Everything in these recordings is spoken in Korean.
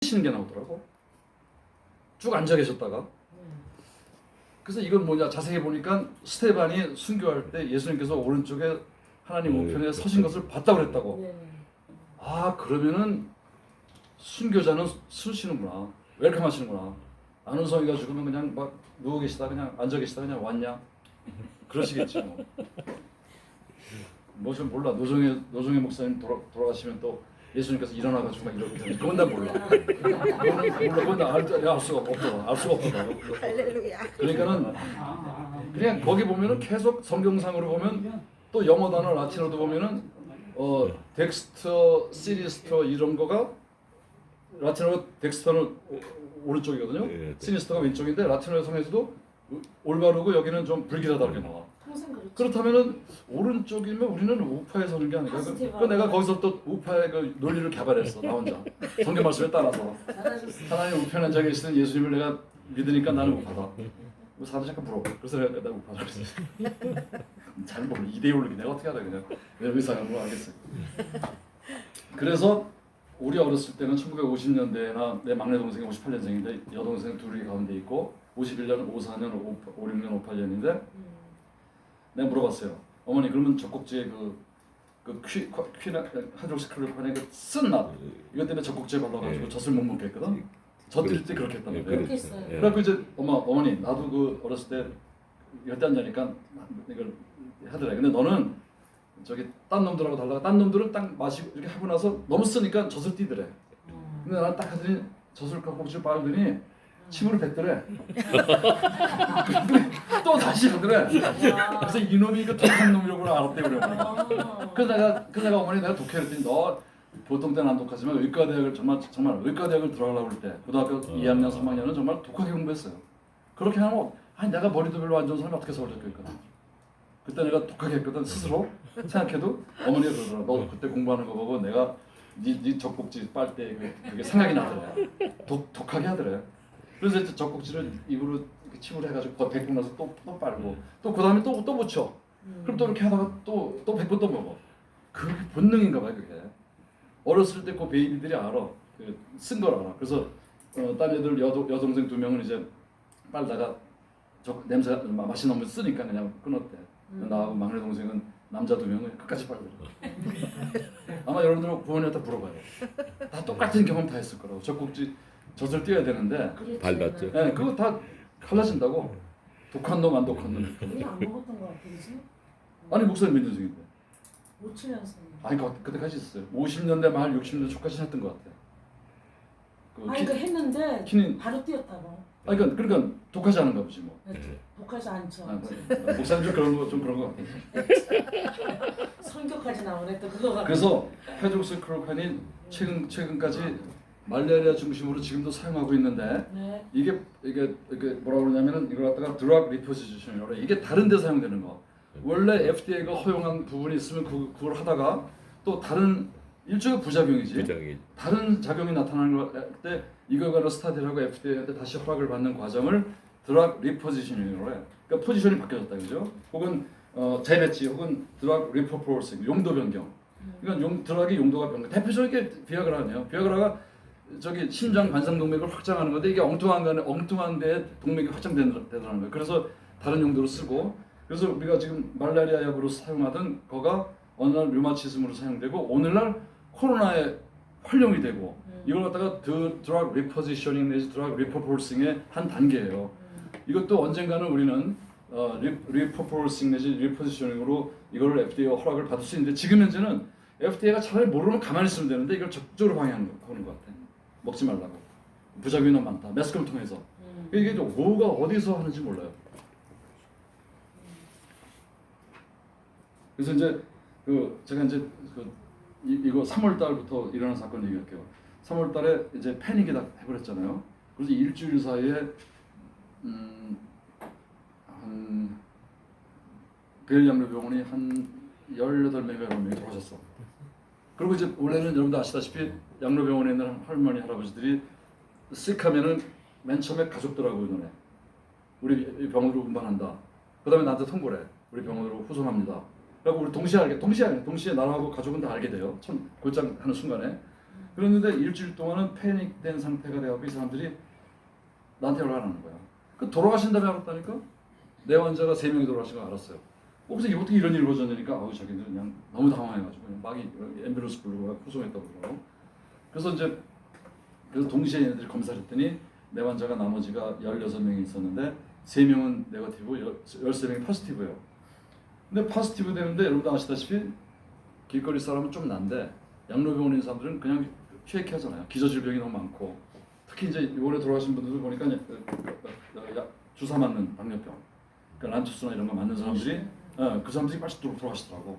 쉬는 게 나오더라고. 쭉 앉아 계셨다가. 그래서 이건 뭐냐 자세히 보니까 스테반이 순교할 때 예수님께서 오른쪽에 하나님 우편에 서신 것을 봤다고 그랬다고. 아 그러면은 순교자는 숨쉬는구나. 웰컴 하시는구나. 안우성이가 죽으면 그냥 막 누워 계시다 그냥 앉아 계시다 그냥 왔냐. 그러시겠지 뭐. 뭐 좀 몰라. 노종의 목사님 돌아가시면 또 예수님께서 일어나가지고 막 이렇게 그건 난 몰라. 그건 나 알 수가 없더라. 알 수가 없더라. 할렐루야. 그러니까는 그냥 거기 보면은 계속 성경상으로 보면 또 영어 단어 라틴어도 보면은 덱스터, 시니스터 이런 거가 라틴어로 덱스터는 오른쪽이거든요. 시니스터가 왼쪽인데 라틴어 성에서도 올바르고 여기는 좀 불길하다 이렇게 나와. 그렇다면은 오른쪽이면 우리는 우파에 서는 게 아니라 그 내가 거기서 또 우파의 그 논리를 개발했어 나 혼자 성경 말씀에 따라서 하나님 우편에 앉아 계시는 예수님을 내가 믿으니까 나는 우파다. 사도 잠깐 물어봐. 그래서 내가 우파다 그랬어. 잘 모르 이데올로기 내가 어떻게 알아 그냥 내가 의사가 뭐 알겠어. 그래서 우리 어렸을 때는 1950년대나 내 막내 동생이 58년생인데 여동생 둘이 가운데 있고 51년, 54년, 56년, 58년인데 내가 물어봤어요. 어머니 그러면 젖꼭지에 그 퀴나 하이드록시클로판에 그 쓴 맛 이것 때문에 젖꼭지에 발라가지고 젖을 못 먹게 했거든. 젖들일 때 그렇게 했단 말이에요. 그렇게 했어요. 그래갖고 이제 어머니 나도 그 어렸을 때 열대 안 자니까 이걸 하더래. 근데 너는 저기 딴 놈들하고 달라가 딴 놈들은 딱 마시고 이렇게 하고 나서 너무 쓰니까 젖을 띠더래. 근데 난 딱 하더니 젖을 깍꼭지를 빨더니 침으로 뱉더래. 또 다시 하더래. 그래서 이놈이 그 독한 놈이라고 알았대 그래. 그래서 내가 어머니 내가 독해 그랬더니 너 보통 때는 안 독하지만 의과대학을 정말 의과대학을 들어가려고 할 때 고등학교 2학년 3학년은 정말 독하게 공부했어요. 그렇게 하면 아니 내가 머리도 별로 안 좋은 사람이 어떻게 서울대학교였거든. 그때 내가 독하게 했거든 스스로 생각해도 어머니가 그러더라. 너 그때 공부하는 거 보고 내가 네 젖꼭지 빨 때 그게 생각이 나더래. 독하게 하더래. 그래서 이제 젖꼭지를 입으로 침을 해가지고 뱉고 나서 또 빨고 또 그 다음에 또 묻혀. 그럼 또 이렇게 하다가 또 뱉고 또 먹어. 그게 본능인가 봐요 그게. 어렸을 때 그 베이비들이 알아. 쓴 걸 알아. 그래서 딴 애들 여동생 2명은 이제 빨다가 냄새 맛이 너무 쓰니까 그냥 끊었대. 나하고 막내 동생은 남자 2명은 끝까지 빨더라고. 아마 여러분들 부모님한테 물어봐요. 다 똑같은 경험 다 했을 거라고. 젖을 띄어야 되는데 발랐죠. 네, 그거 다 갈라진다고. 독한 놈 안 독한 놈. 우리 안 먹었던 거 같아, 그지? 아니 목사님 몇 년생인데? 5,7년생. 아니 그때까지 있었어요. 50년대 말 60년대 초까지 했던 것 같아. 아니 그 했는데 키는 바로 뛰었다고. 아니 그러니까 독하지 않은가 보지 뭐. 독하지 않죠. 목사님 좀 그런 거 같아. 성격까지 나오네 또 그거 같아. 그래서 하이드록시클로판이 최근까지 말라리아 중심으로 지금도 사용하고 있는데 네. 이게 뭐라 그러냐면은 이걸 갖다가 드럭 리포지션이라고 그래. 이게 다른 데 사용되는 거. 원래 FDA가 허용한 부분이 있으면 그걸 하다가 또 다른 일종의 부작용이지. 다른 작용이 나타나는 때 이거에 관한 스타디라고 FDA한테 다시 허락을 받는 과정을 드럭 리포지션이라고 해. 그러니까 포지션이 바뀌어졌다 그죠? 혹은 재배치 혹은 드럭 리퍼포싱 용도 변경. 그러니까 드럭의 용도가 변경. 대표적인 게 비아그라네요. 비아그라가 저기 심장 관상 동맥을 확장하는 건데 이게 엉뚱한 데에 동맥이 확장되더라는 거예요. 그래서 다른 용도로 쓰고 그래서 우리가 지금 말라리아 약으로 사용하던 거가 어느 날 류마티즘으로 사용되고 오늘날 코로나에 활용이 되고 이걸 갖다가 드럭 리포지셔닝 내지 드럭 리퍼포싱의 한 단계예요. 이것도 언젠가는 우리는 리퍼포싱 내지 리포지셔닝으로 이걸 FDA가 허락을 받을 수 있는데 지금 현재는 FDA가 차라리 모르면 가만히 있으면 되는데 이걸 적극적으로 방해하는 것 같아. 먹지 말라고. 부작용이 너무 많다. 매스컴을 통해서. 이게 뭐가 어디서 하는지 몰라요. 그래서 이제 제가 이제 이거 3월 달부터 일어난 사건 얘기할게요. 3월 달에 이제 패닉이 다 해버렸잖아요. 그래서 일주일 사이에 한 베일양로병원이 한 18명이 들어오셨어. 그리고 이제 원래는 여러분도 아시다시피 양로병원에 있는 할머니 할아버지들이 쓱하면은 맨 처음에 가족들하고 의논해. 우리 병원으로 운반한다. 그다음에 나한테 통보를 해. 우리 병원으로 후송합니다. 그리고 우리 동시에 나라하고 가족은 다 알게 돼요. 골장 하는 순간에. 그랬는데 일주일 동안은 패닉된 상태가 되어서 이 사람들이 나한테 연락을 하는 거야. 그 돌아가신 다음에 알았다니까? 내 환자가 3명이 돌아가신 거 알았어요. 그래서 어떻게 이런 일이 벌어졌냐니까 아우 자기는 그냥 너무 당황해가지고 그냥 막 앰뷸런스 부르고 후송했다고 그러고. 그래서 이제 그래서 동시에 얘네들이 검사를 했더니 내 환자가 나머지가 16명이 있었는데 3명은 네거티브, 13명이 포지티브예요. 근데 포지티브 되는데 여러분도 아시다시피 길거리 사람은 좀 난데 양로병원에 있는 사람들은 그냥 쉐이키하잖아요. 기저질병이 너무 많고 특히 이제 이번에 돌아가신 분들 보니까 주사 맞는 당뇨병, 그러니까 란투스나 이런 거 맞는 사람들이 그 사람들이 빨리 돌아가시더라고.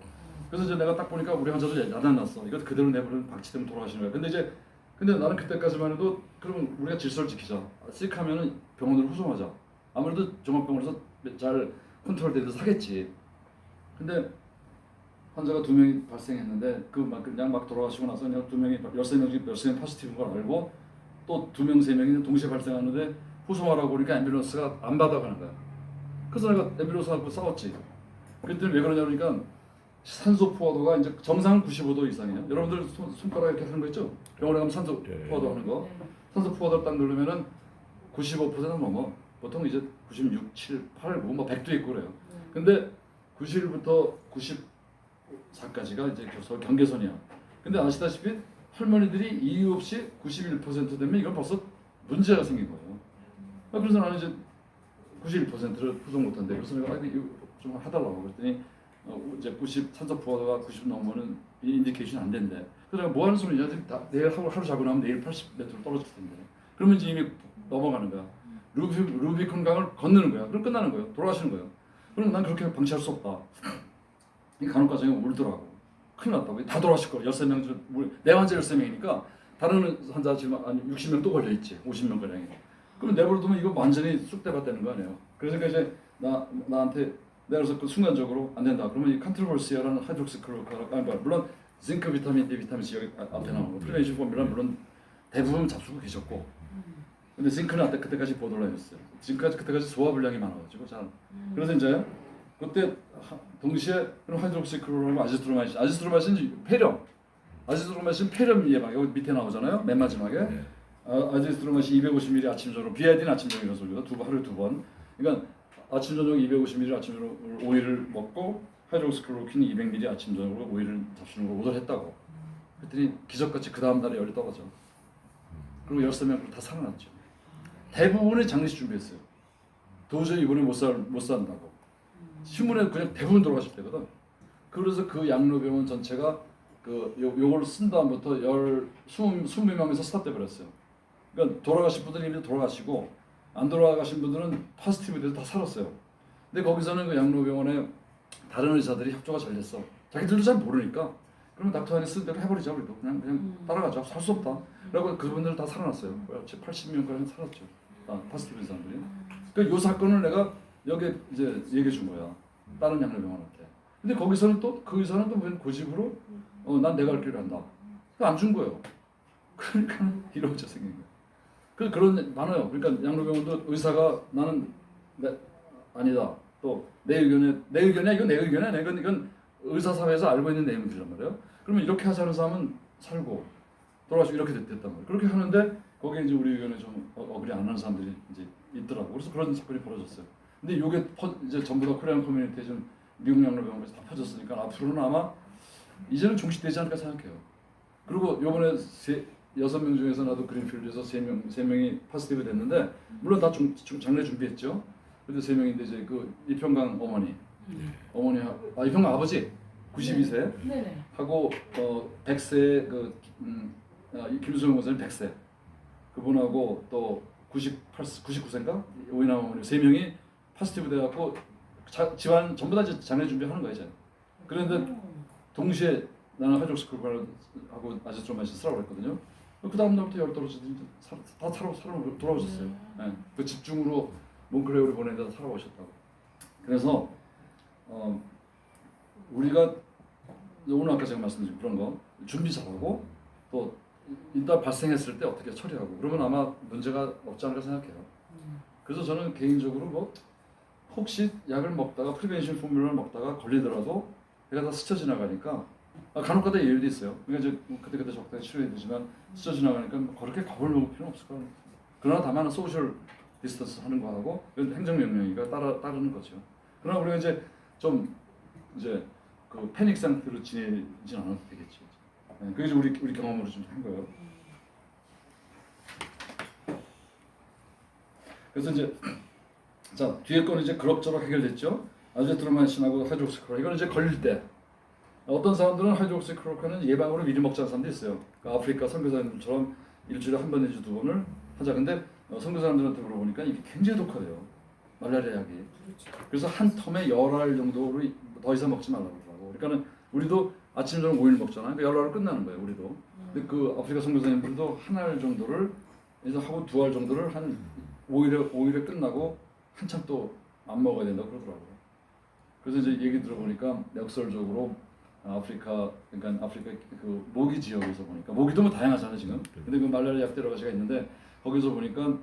그래서 이제 내가 딱 보니까 우리 환자도 야단났어. 이거 그대로 내버리면 방치되면 돌아가시는 거야. 근데 나는 그때까지만 해도 그러면 우리가 질서를 지키자. 씩하면은 병원으로 후송하자. 아무래도 종합병원에서 잘 컨트롤돼서 사겠지. 근데 환자가 2명이 발생했는데 그냥 막 돌아가시고 나서 그냥 2명이 13명 중에 13명 포지티브인 걸 알고 또 2명, 3명이 동시에 발생하는데 후송하라고 그러니까 앰뷸런스가 안 받아가는 거야. 그래서 내가 앰뷸런스하고 싸웠지. 그랬더니 왜 그러냐 그러니까 산소 포화도가 이제 정상 95도 이상이에요. 여러분들 손가락 이렇게 하는 거 있죠? 병원에 가면 산소 포화도 하는 거. 산소 포화도를 딱 누르면은 95%는 넘어. 보통 이제 96, 7, 8, 9, 뭐 100도 있고 그래요. 근데 91부터 94까지가 이제 경계선이야. 근데 아시다시피 할머니들이 이유 없이 91% 되면 이건 벌써 문제가 생긴 거예요. 그래서 나는 이제 91%를 후송 못한대. 그래서 내가 이거 좀 해달라고 그랬더니 이제 90 산소 포화도가 90 넘으면은 이 인디케이션 안 된대. 그래서 내가 뭐 하는 소리냐? 내일 하루 자고 나면 내일 80m로 떨어질 텐데. 그러면 이제 이미 넘어가는 거야. 루비콘 강을 건너는 거야. 그럼 끝나는 거예요. 돌아가시는 거예요. 그럼 난 그렇게 방치할 수 없다. 이 간호과장이 울더라고. 큰일 났다고. 다 돌아가실 거야. 13명 중 내 환자 13명이니까 다른 환자 지금 한 60명 또 걸려 있지. 50명 가량이. 그럼 내버려두면 이거 완전히 쑥대밭 되는 거 아니에요. 그러니까 이제 나한테 내가 그래서 그 순간적으로 안 된다. 그러면 이 컨트롤버시아라는 하이드록시클로로카라 물론 징크 비타민 D 비타민 C 여기 앞에 나오고 프리벤션 포뮬라 물론 대부분 잡수고 계셨고 근데 징크는 그때까지 보더라였어요. 징크가 그때까지 소화불량이 많아가지고 잘 그래서 이제 그때 동시에 그럼 하이드록시클로로하고 아지트로마이신 폐렴 아지트로마이신 폐렴 예방 여기 밑에 나오잖아요. 맨 마지막에 아지트로마이신 250ml 아침 저녁 BID는 아침 저녁이라고 씁니다. 하루에 2번. 그러니까 아침 저녁 250ml 아침 저녁 오일을 먹고 하이드록시클로로퀸 200ml 아침 저녁으로 오일을 잡수는 걸 오더를 했다고. 그랬더니 기적같이 그 다음 날에 열이 떨어져. 그리고 13명 다 살아났죠. 대부분의 장례식 준비했어요. 도저히 이번에 못 산다고. 신문에 그냥 대부분 돌아가실 때거든. 그래서 그 양로병원 전체가 요걸 쓴 다음부터 20명에서 스탑돼 버렸어요. 그러니까 돌아가신 분들이 이미 돌아가시고 안 돌아가신 분들은 포지티브 돼서 다 살았어요. 근데 거기서는 그 양로병원에 다른 의사들이 협조가 잘 됐어. 자기들도 잘 모르니까. 그러면 닥터 안에 쓴 대로 해버리자 우리도 그냥 따라가자. 살 수 없다. 그리고 그분들 다 살아났어요. 80명까지 살았죠. 포지티브 사람들이. 그러니까 이 사건을 내가 여기 이제 얘기해 준 거야. 다른 양로병원한테. 근데 거기서는 또 그 의사는 또 고집으로 난 내가 할 길을 한다. 안 준 거예요. 그러니까 이러고저 생긴 거예요. 그런 많아요. 그러니까 양로병원도 의사가 나는 아니다. 또 내 의견이야 이건 내 의견이야. 이건 의사 사회에서 알고 있는 내용들이란 말이에요. 그러면 이렇게 하자는 사람은 살고 돌아가시고 이렇게 됐단 말이에요. 그렇게 하는데 거기에 이제 우리 의견에 좀 어그리 안 하는 사람들이 이제 있더라고. 그래서 그런 사건이 벌어졌어요. 근데 이게 이제 전부 다 코리안 커뮤니티에 좀 미국 양로병원에서 다 퍼졌으니까 앞으로는 아마 이제는 종식되지 않을까 생각해요. 그리고 요번에 6명 중에서 나도 그린필드에서 3명이 포지티브 됐는데 물론 다 장례 준비했죠. 근데 3명인데 이제 그 이평강 어머니 이평강 아버지 92세 네네. 하고 100세 김수영 원사님 100세 그분하고 또 99세인가 오이나 어머니 3명이 포지티브 돼갖고 집안 전부 다 이제 장례 준비하는 거예요. 이제. 그런데 동시에 나는 하이드록시클로로하고 아지트로마이신 쓰라고 그랬거든요. 그 다음 날부터 열 떨어지더니 다 돌아오셨어요. 네. 그 집중으로 몽클레어를 보내다 살아오셨다고. 그래서 우리가 오늘 아까 제가 말씀드린 그런 거 준비 잘하고 또 일단 발생했을 때 어떻게 처리하고 그러면 아마 문제가 없지 않을까 생각해요. 그래서 저는 개인적으로 뭐 혹시 약을 먹다가 프리벤션 포뮬러를 먹다가 걸리더라도 얘가 다 스쳐 지나가니까 간혹가다 예외도 있어요. 그러니까 이제 그때 적당히 치료해야 되지만 스쳐 지나가니까 그렇게 겁을 먹을 필요는 없을 거예요. 그러나 다만 소셜 디스턴스 하는 거하고 행정명령이가 따르는 거죠. 그러나 우리가 이제 좀 이제 그 패닉 상태로 지내진 않아도 되겠지. 그게 이제 우리 경험으로 좀 한 거예요. 그래서 이제 자 뒤에 거는 이제 그럭저럭 해결됐죠. 아제트로마이신하고 하이드록시클로로 이거는 이제 걸릴 때 어떤 사람들은 하이드록시클로로는 예방으로 미리 먹자는 사람도 있어요. 그러니까 아프리카 선교사님들처럼 일주일에 한 번 내지 두 번을 하자. 근데 선교사님들한테 물어보니까 이게 굉장히 독하대요. 말라리아 약이. 그래서 한 텀에 열알 정도로 더 이상 먹지 말라고 그러더라고. 그러니까는 우리도 아침 저녁 5일 먹잖아요. 그 열알로 끝나는 거예요. 우리도. 근데 그 아프리카 선교사님들도 한 알 정도를 이제 하고 두 알 정도를 한 5일에 끝나고 한참 또 안 먹어야 된다고 그러더라고요. 그래서 이제 얘기 들어보니까 역설적으로 아프리카 그 모기 지역에서 보니까 모기도 뭐 다양하잖아요 지금. 근데 그 말라리아 약 여러 가지가 있는데 거기서 보니까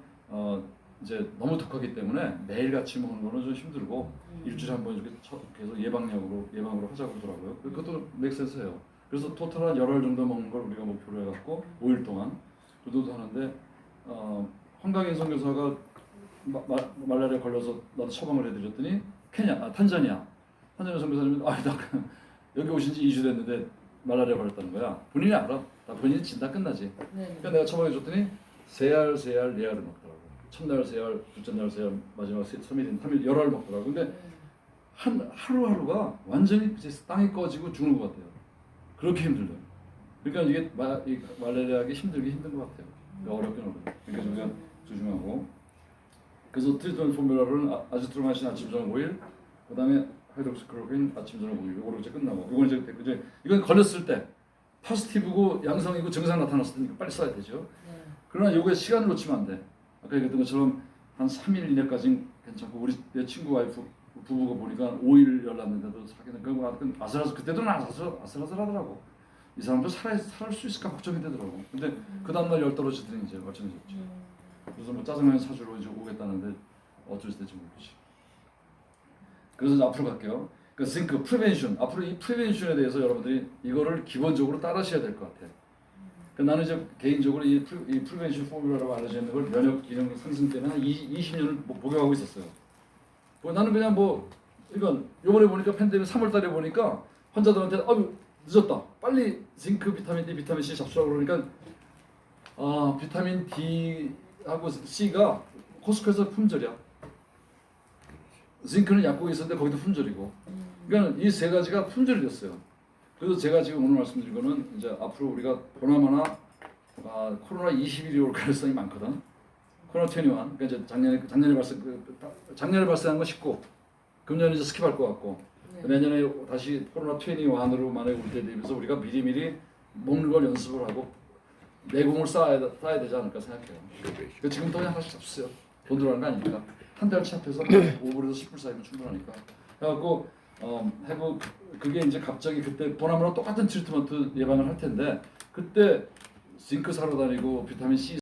이제 너무 독하기 때문에 매일 같이 먹는 거는 좀 힘들고 일주일에 한 번 이렇게 계속 예방으로 하자고 그러더라고요. 그것도 맥센스해요. 그래서 토탈 한 열알 정도 먹는 걸 우리가 목표로 해갖고 5일 동안 그 정도 하는데 황강인 선교사가 말라리아 걸려서 나도 처방을 해드렸더니 탄자니아 선교사님이 나 여기 오신 지 2주 됐는데 말라리아 걸렸다는 거야. 본인이 알아. 다 본인이 진단 끝나지. 그러니까 내가 처방해 줬더니 3알, 4알을 먹더라고. 첫날 3알, 둘째 날 3알, 마지막 3일 열알 먹더라고. 근데 하루하루가 완전히 이제 땅이 꺼지고 죽는 것 같아요. 그렇게 힘들어요. 그러니까 이게 말라리아하기 힘든 것 같아요. 그러니까 어렵긴 어려워요. 그러니까 우리가 조심하고. 그래서 트리트먼트 포뮬러는 아지트로마이신 아침 저녁 5일, 그다음에 하이드록시클로로퀸 아침 저녁 5일. 이거로 이제 끝나고. 이건 이제 이건 걸렸을 때 포지티브고 양성이고 증상 나타났을 때 빨리 써야 되죠. 그러나 요게 시간을 놓치면 안 돼. 아까 얘기했던 것처럼 한 3일 이내까지는 괜찮고 내 친구 와이프 부부가 보니까 5일 열났는데도 사귀는 거 그때도 아슬아슬하더라고. 이 사람도 살 수 있을까 걱정이 되더라고. 근데 그 다음날 열 떨어지더니 이제 멀쩡해졌죠. 그래서 뭐 짜장면 사주러 이제 오겠다는데 어쩔 수 될지 모르지. 그래서 이제 앞으로 갈게요. 그러니까 싱크 프리벤션. 앞으로 이 프리벤션에 대해서 여러분들이 이거를 기본적으로 따르셔야 될 것 같아요. 그러니까 나는 이제 개인적으로 이 프리벤션 포뮬러라고 알려져 있는 걸 면역 기능 상승 때문에 한 20년을 복용하고 있었어요. 나는 그냥 이건 요번에 보니까 팬데믹 3월달에 보니까 환자들한테 늦었다. 빨리 징크, 비타민 D, 비타민 C 잡수라고 그러니까 비타민 D하고 C가 코스코에서 품절이야. 징크는 약국에 있었는데 거기도 품절이고. 그러니까 이 세 가지가 품절이 됐어요. 그래서 제가 지금 오늘 말씀드린 거는 이제 앞으로 우리가 보나마나 코로나 21이 올 가능성이 많거든. 코로나 21. 그러니까 이제 작년에 발생한 건 19. 금년에 이제 스킵할 것 같고. 내년에 다시 코로나 21으로 만약에 올 때 대비해서 우리가 미리 먹는 걸 연습을 하고 내공을 쌓아야 되지 않을까 생각해요. 그러니까 지금부터 그냥 하나씩 잡수세요. 돈 들어가는 거 아니니까. 한 달치 합해서 5불에서 10불 사이면 충분하니까. 그래갖고 그게 이제 갑자기 그때 보나마나 똑같은 트리트먼트 예방을 할 텐데 그때 징크 사러 다니고 비타민 C